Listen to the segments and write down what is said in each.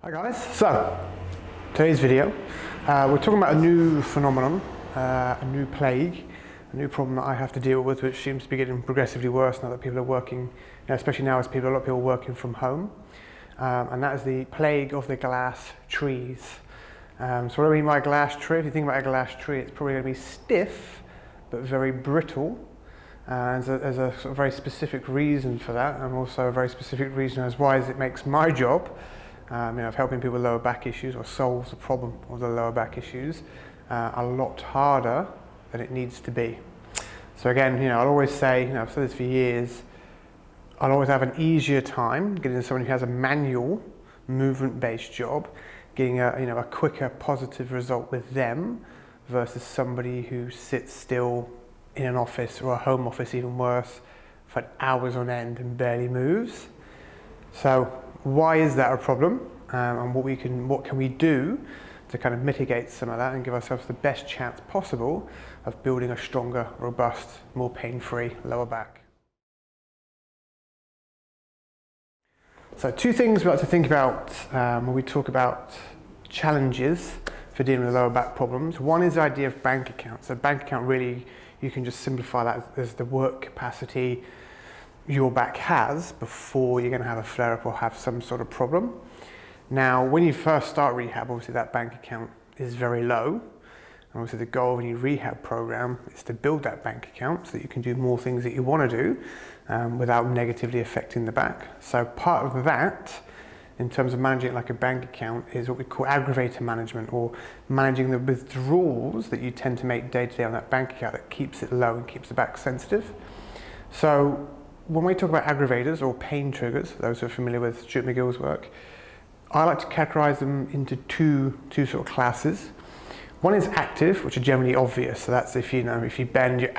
Hi guys, so today's video, we're talking about a new phenomenon, a new plague, a new problem that I have to deal with, which seems to be getting progressively worse now that people are working, especially now as a lot of people are working from home, and that is the plague of the glass trees. So what do I mean by a glass tree? If you think about a glass tree, it's probably going to be stiff, but very brittle. There's a sort of very specific reason for that, and also a very specific reason as why it makes my job of helping people with lower back issues, or solves the problem of the lower back issues, a lot harder than it needs to be. So again, I'll always say, I've said this for years, I'll always have an easier time getting someone who has a manual, movement-based job, getting a quicker positive result with them versus somebody who sits still in an office, or a home office even worse, for hours on end and barely moves. So why is that a problem, and what can we do to kind of mitigate some of that and give ourselves the best chance possible of building a stronger, robust, more pain-free lower back? So two things we like to think about when we talk about challenges for dealing with lower back problems. One is the idea of bank account. So bank account, really, you can just simplify that as the work capacity your back has before you're going to have a flare-up or have some sort of problem. Now, when you first start rehab, obviously that bank account is very low. And obviously the goal of any rehab program is to build that bank account so that you can do more things that you want to do without negatively affecting the back. So part of that, in terms of managing it like a bank account, is what we call aggravator management, or managing the withdrawals that you tend to make day to day on that bank account that keeps it low and keeps the back sensitive. So when we talk about aggravators or pain triggers, those who are familiar with Stuart McGill's work, I like to categorize them into two sort of classes. One is active, which are generally obvious. So that's if you bend,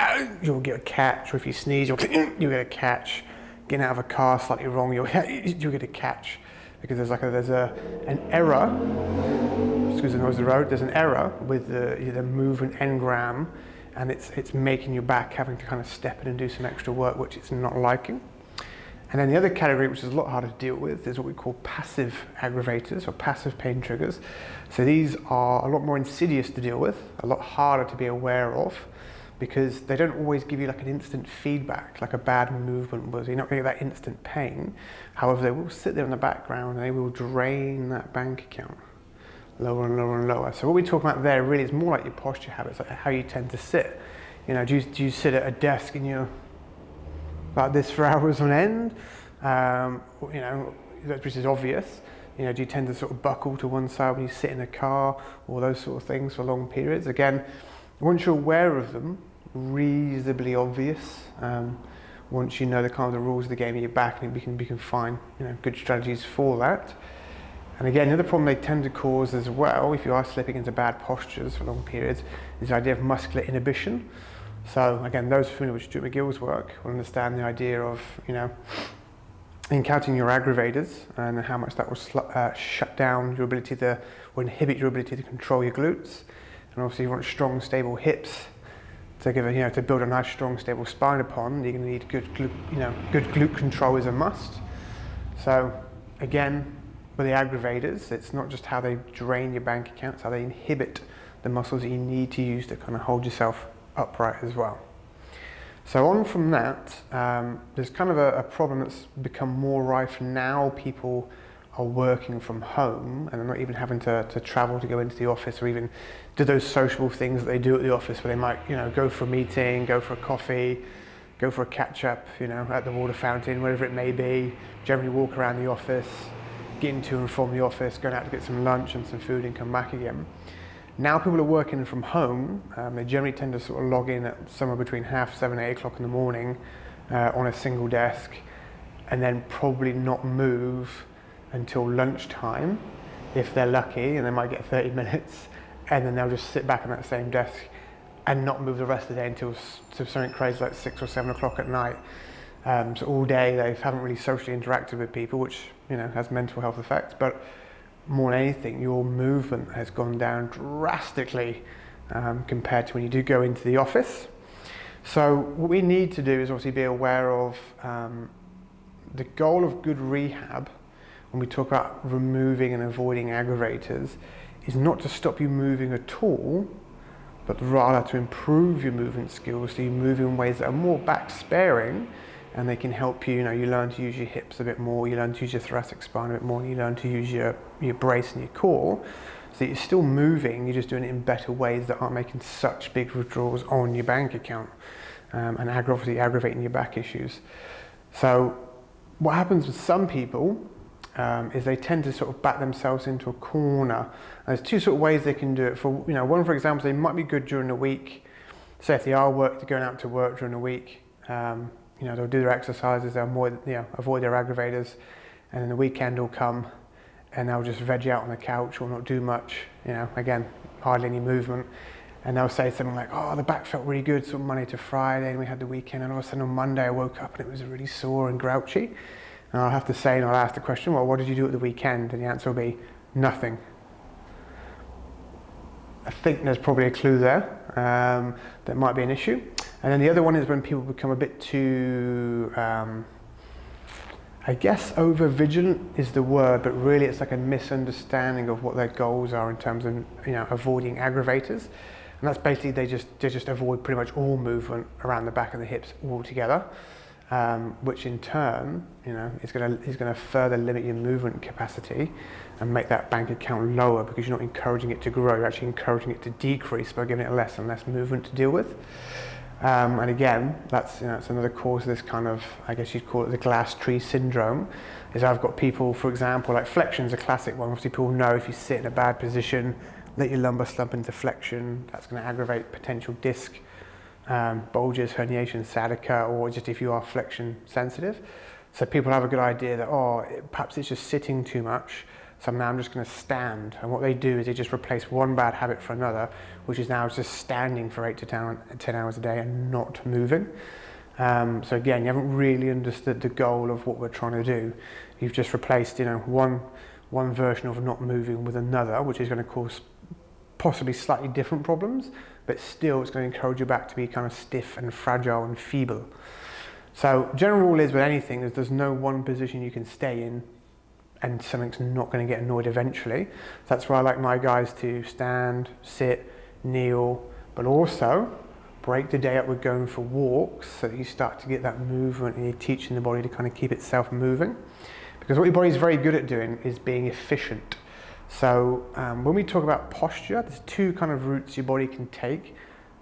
you'll get a catch, or if you sneeze, you'll get a catch. Getting out of a car slightly wrong, you'll get a catch, because there's an error. Excuse the noise of the road. There's an error with the movement engram, and it's making your back having to kind of step in and do some extra work, which it's not liking. And then the other category, which is a lot harder to deal with, is what we call passive aggravators, or passive pain triggers. So these are a lot more insidious to deal with, a lot harder to be aware of, because they don't always give you like an instant feedback, like a bad movement was. You're not going to get that instant pain. However, they will sit there in the background and they will drain that bank account lower and lower and lower. So what we talk about there really is more like your posture habits, like how you tend to sit. Do you sit at a desk and you're like this for hours on end? Which is obvious. Do you tend to sort of buckle to one side when you sit in a car, or those sort of things for long periods? Again, once you're aware of them, reasonably obvious. Once you know the kind of the rules of the game at your back, and we can find good strategies for that. And again, the other problem they tend to cause as well, if you are slipping into bad postures for long periods, is the idea of muscular inhibition. So again, those familiar with Stuart McGill's work will understand the idea of encountering your aggravators and how much that will shut down your ability or inhibit your ability to control your glutes. And obviously you want strong, stable hips to give to build a nice, strong, stable spine upon. You're going to need good glute control is a must. So again, with the aggravators, it's not just how they drain your bank account, it's how they inhibit the muscles that you need to use to kind of hold yourself upright as well. So on from that, there's kind of a problem that's become more rife now. People are working from home and they're not even having to travel to go into the office, or even do those sociable things that they do at the office, where they might go for a meeting, go for a coffee, go for a catch up at the water fountain, whatever it may be. Generally walk around the office, getting to and from the office, going out to get some lunch and some food and come back again. Now people are working from home. They generally tend to sort of log in at somewhere between 7:30, 8 o'clock in the morning on a single desk, and then probably not move until lunchtime if they're lucky, and they might get 30 minutes, and then they'll just sit back on that same desk and not move the rest of the day until something crazy like 6 or 7 o'clock at night. So all day they haven't really socially interacted with people, which has mental health effects, but more than anything, your movement has gone down drastically compared to when you do go into the office. So what we need to do is obviously be aware of the goal of good rehab when we talk about removing and avoiding aggravators, is not to stop you moving at all, but rather to improve your movement skills, so you move in ways that are more back sparing, and they can help you. You learn to use your hips a bit more, you learn to use your thoracic spine a bit more, and you learn to use your brace and your core, so that you're still moving, you're just doing it in better ways that aren't making such big withdrawals on your bank account, and obviously aggravating your back issues. So what happens with some people is they tend to sort of back themselves into a corner. And there's two sort of ways they can do it. For one, for example, they might be good during the week. Say if they are going out to work during the week, they'll do their exercises, they'll avoid their aggravators, and then the weekend will come and they'll just veg out on the couch or not do much, again, hardly any movement. And they'll say something like, oh, the back felt really good, sort of Monday to Friday, and we had the weekend, and all of a sudden on Monday I woke up and it was really sore and grouchy. And I'll have to say, and I'll ask the question, well, what did you do at the weekend? And the answer will be, nothing. I think there's probably a clue there. That might be an issue. And then the other one is when people become a bit too, I guess over vigilant is the word, but really it's like a misunderstanding of what their goals are in terms of avoiding aggravators. And that's basically they just avoid pretty much all movement around the back and the hips altogether, which in turn is going to further limit your movement capacity and make that bank account lower, because you're not encouraging it to grow, you're actually encouraging it to decrease by giving it less and less movement to deal with. And again, that's another cause of this kind of, I guess you'd call it the glass tree syndrome, is I've got people, for example, like flexion's a classic one. Obviously people know if you sit in a bad position, let your lumbar slump into flexion, that's going to aggravate potential disc, bulges, herniations, sciatica, or just if you are flexion sensitive. So people have a good idea that, perhaps it's just sitting too much, so now I'm just going to stand. And what they do is they just replace one bad habit for another, which is now just standing for 8 to 10 hours a day and not moving. So again, you haven't really understood the goal of what we're trying to do. You've just replaced one version of not moving with another, which is going to cause possibly slightly different problems, but still it's going to encourage your back to be kind of stiff and fragile and feeble. So general rule is with anything is there's no one position you can stay in and something's not going to get annoyed eventually. So that's why I like my guys to stand, sit, kneel, but also break the day up with going for walks so that you start to get that movement and you're teaching the body to kind of keep itself moving. Because what your body's very good at doing is being efficient. So when we talk about posture, there's two kind of routes your body can take.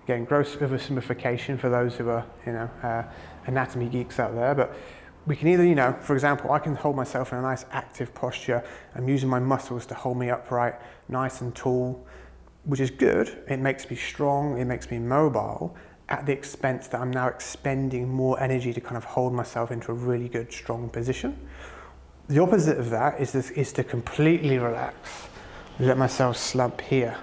Again, gross oversimplification for those who are anatomy geeks out there, but we can either, for example, I can hold myself in a nice active posture. I'm using my muscles to hold me upright, nice and tall, which is good. It makes me strong, it makes me mobile, at the expense that I'm now expending more energy to kind of hold myself into a really good, strong position. The opposite of that is to completely relax, let myself slump here,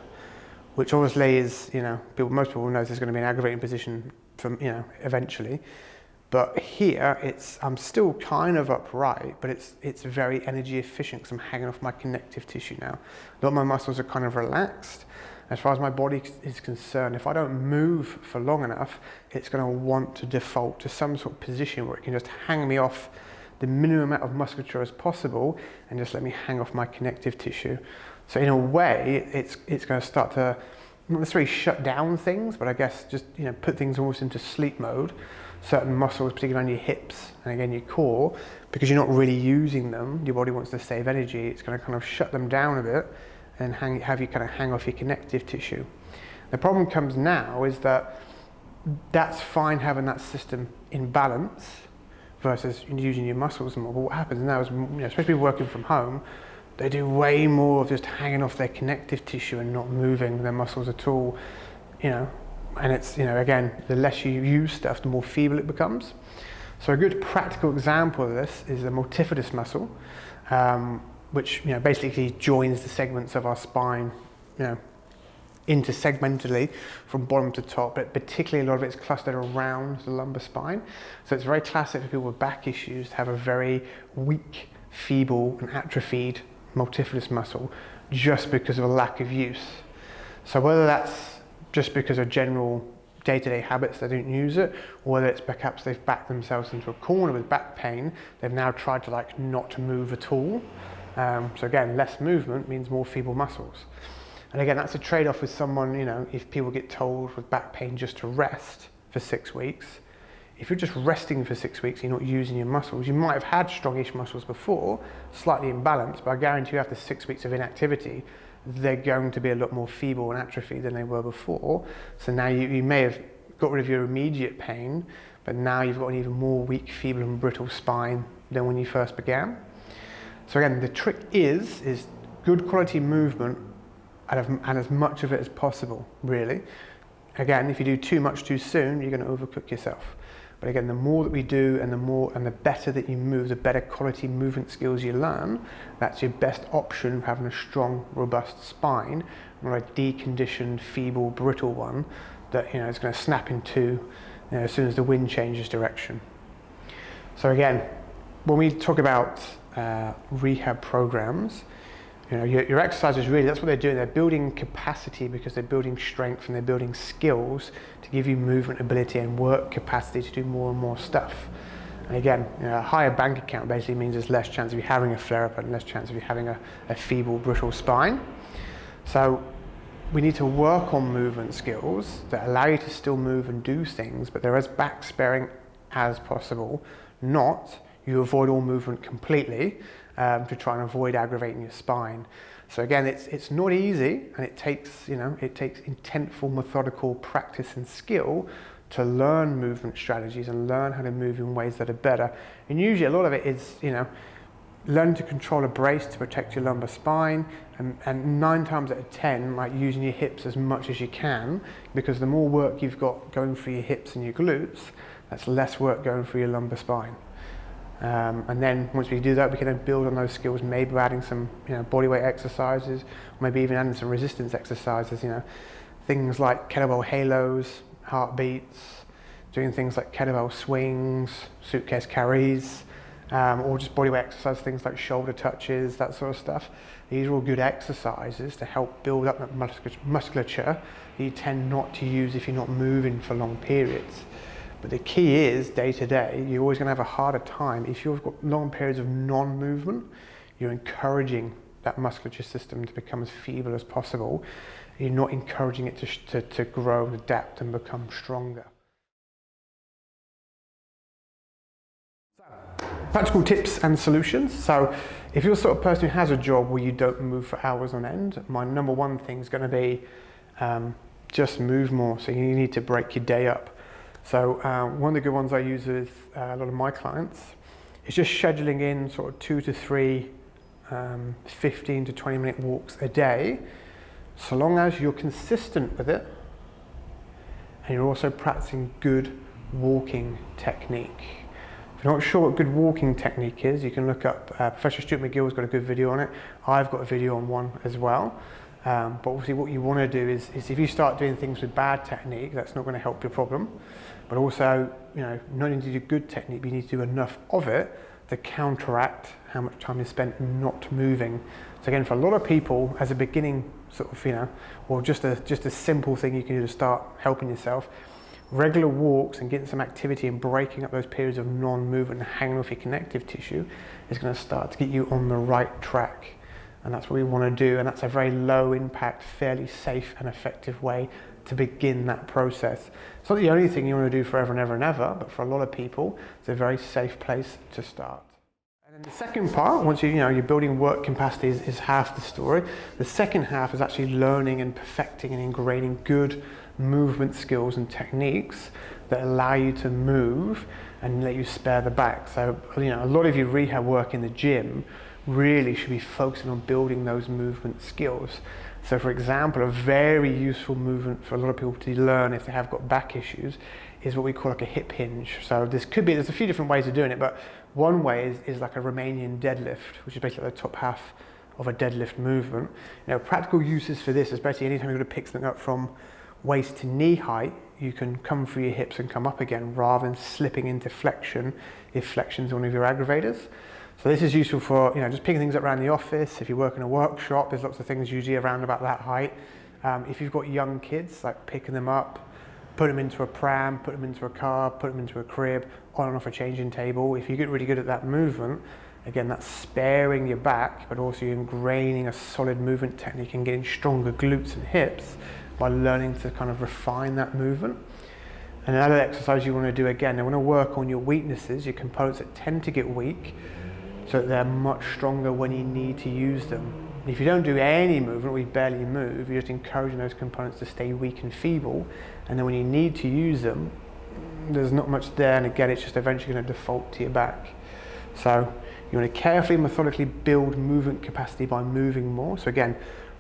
which obviously is, most people know this is going to be an aggravating position from, eventually. But here, I'm still kind of upright, but it's very energy efficient because I'm hanging off my connective tissue now. A lot of my muscles are kind of relaxed. As far as my body is concerned, if I don't move for long enough, it's going to want to default to some sort of position where it can just hang me off the minimum amount of musculature as possible and just let me hang off my connective tissue. So in a way, it's going to start to not necessarily shut down things, but I guess just put things almost into sleep mode. Certain muscles, particularly on your hips and again your core, because you're not really using them, your body wants to save energy, it's going to kind of shut them down a bit and have you kind of hang off your connective tissue. The problem comes now is that's fine having that system in balance versus using your muscles more, but what happens now is, especially working from home, they do way more of just hanging off their connective tissue and not moving their muscles at all, and it's, again, the less you use stuff, the more feeble it becomes. So a good practical example of this is the multifidus muscle, which basically joins the segments of our spine, intersegmentally from bottom to top, but particularly a lot of it's clustered around the lumbar spine. So it's very classic for people with back issues to have a very weak, feeble and atrophied multifidus muscle just because of a lack of use. So whether that's just because of general day-to-day habits, they don't use it, or whether it's perhaps they've backed themselves into a corner with back pain, they've now tried to like not to move at all. So again, less movement means more feeble muscles. And again, that's a trade-off with someone, you know, if people get told with back pain just to rest for 6 weeks, if you're just resting for 6 weeks, you're not using your muscles, you might have had strongish muscles before, slightly imbalanced, but I guarantee you after 6 weeks of inactivity, they're going to be a lot more feeble and atrophied than they were before. So now you may have got rid of your immediate pain, but now you've got an even more weak, feeble and brittle spine than when you first began. So again, the trick is good quality movement and as much of it as possible, really. Again, if you do too much too soon, you're going to overcook yourself. But again, the more that we do and the better that you move, the better quality movement skills you learn, that's your best option of having a strong, robust spine, not a deconditioned, feeble, brittle one that, you know, is going to snap in two, you know, as soon as the wind changes direction. So again, when we talk about rehab programs, you know, your exercises really, that's what they're doing. They're building capacity because they're building strength and they're building skills to give you movement ability and work capacity to do more and more stuff. And again, you know, a higher bank account basically means there's less chance of you having a flare-up and less chance of you having a feeble, brittle spine. So we need to work on movement skills that allow you to still move and do things, but they're as back sparing as possible, not you avoid all movement completely to try and avoid aggravating your spine. So again, it's not easy, and it takes intentful, methodical practice and skill to learn movement strategies and learn how to move in ways that are better. And usually a lot of it is, you know, learning to control a brace to protect your lumbar spine, and 9 times out of 10, like using your hips as much as you can, because the more work you've got going through your hips and your glutes, that's less work going through your lumbar spine. And then once we do that, we can then build on those skills, maybe adding some, you know, bodyweight exercises, maybe even adding some resistance exercises, you know, things like kettlebell halos, heartbeats, doing things like kettlebell swings, suitcase carries, or just bodyweight exercise, things like shoulder touches, that sort of stuff. These are all good exercises to help build up that musculature that you tend not to use if you're not moving for long periods. But the key is, day to day, you're always going to have a harder time. If you've got long periods of non-movement, you're encouraging that musculature system to become as feeble as possible. You're not encouraging it to grow and adapt and become stronger. Practical tips and solutions. So if you're the sort of person who has a job where you don't move for hours on end, my number one thing is going to be just move more. So you need to break your day up. So one of the good ones I use with a lot of my clients is just scheduling in sort of 2 to 3 15 to 20 minute walks a day, so long as you're consistent with it and you're also practicing good walking technique. If you're not sure what good walking technique is, you can look up, Professor Stuart McGill's got a good video on it. I've got a video on one as well. But obviously what you want to do is if you start doing things with bad technique, that's not going to help your problem. But also, you know, not only do you do good technique, but you need to do enough of it to counteract how much time you spent not moving. So again, for a lot of people, as a beginning sort of, you know, or just a simple thing you can do to start helping yourself, regular walks and getting some activity and breaking up those periods of non-movement and hanging off your connective tissue is going to start to get you on the right track. And that's what we want to do, and that's a very low impact, fairly safe and effective way to begin that process. It's not the only thing you want to do forever and ever and ever, but for a lot of people, it's a very safe place to start. And then the second part, once you're building work capacity is half the story. The second half is actually learning and perfecting and ingraining good movement skills and techniques that allow you to move and let you spare the back. So, you know, a lot of your rehab work in the gym really should be focusing on building those movement skills. So for example, a very useful movement for a lot of people to learn if they have got back issues is what we call like a hip hinge. So there's a few different ways of doing it, but one way is like a Romanian deadlift, which is basically the top half of a deadlift movement. You know, practical uses for this is basically anytime you're going to pick something up from waist to knee height, you can come through your hips and come up again rather than slipping into flexion if flexion is one of your aggravators. So this is useful for, you know, just picking things up around the office. If you work in a workshop, there's lots of things usually around about that height. If you've got young kids, like picking them up Put them into a pram, put them into a car, put them into a crib, on and off a changing table. If you get really good at that movement, again, that's sparing your back, but also you're ingraining a solid movement technique and getting stronger glutes and hips by learning to kind of refine that movement. And another exercise you want to do, again, you want to work on your weaknesses, your components that tend to get weak, so that they're much stronger when you need to use them. If you don't do any movement, or you barely move, you're just encouraging those components to stay weak and feeble, and then when you need to use them, there's not much there, and again, it's just eventually going to default to your back. So you want to carefully, methodically build movement capacity by moving more. So again,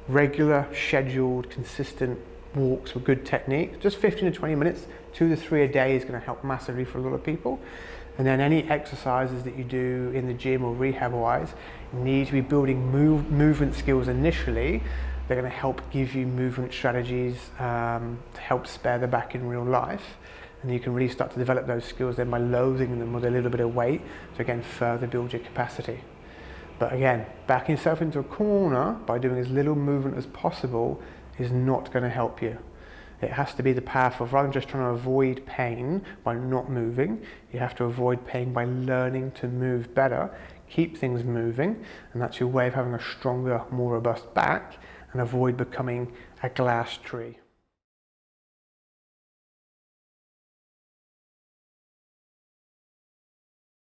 regular, scheduled, consistent walks with good technique, just 15 to 20 minutes, 2 to 3 a day is going to help massively for a lot of people. And then any exercises that you do in the gym or rehab wise need to be building movement skills initially. They're going to help give you movement strategies to help spare the back in real life. And you can really start to develop those skills then by loading them with a little bit of weight to again further build your capacity. But again, backing yourself into a corner by doing as little movement as possible is not going to help you. It has to be the path of, rather than just trying to avoid pain by not moving, you have to avoid pain by learning to move better, keep things moving, and that's your way of having a stronger, more robust back, and avoid becoming a glass tree.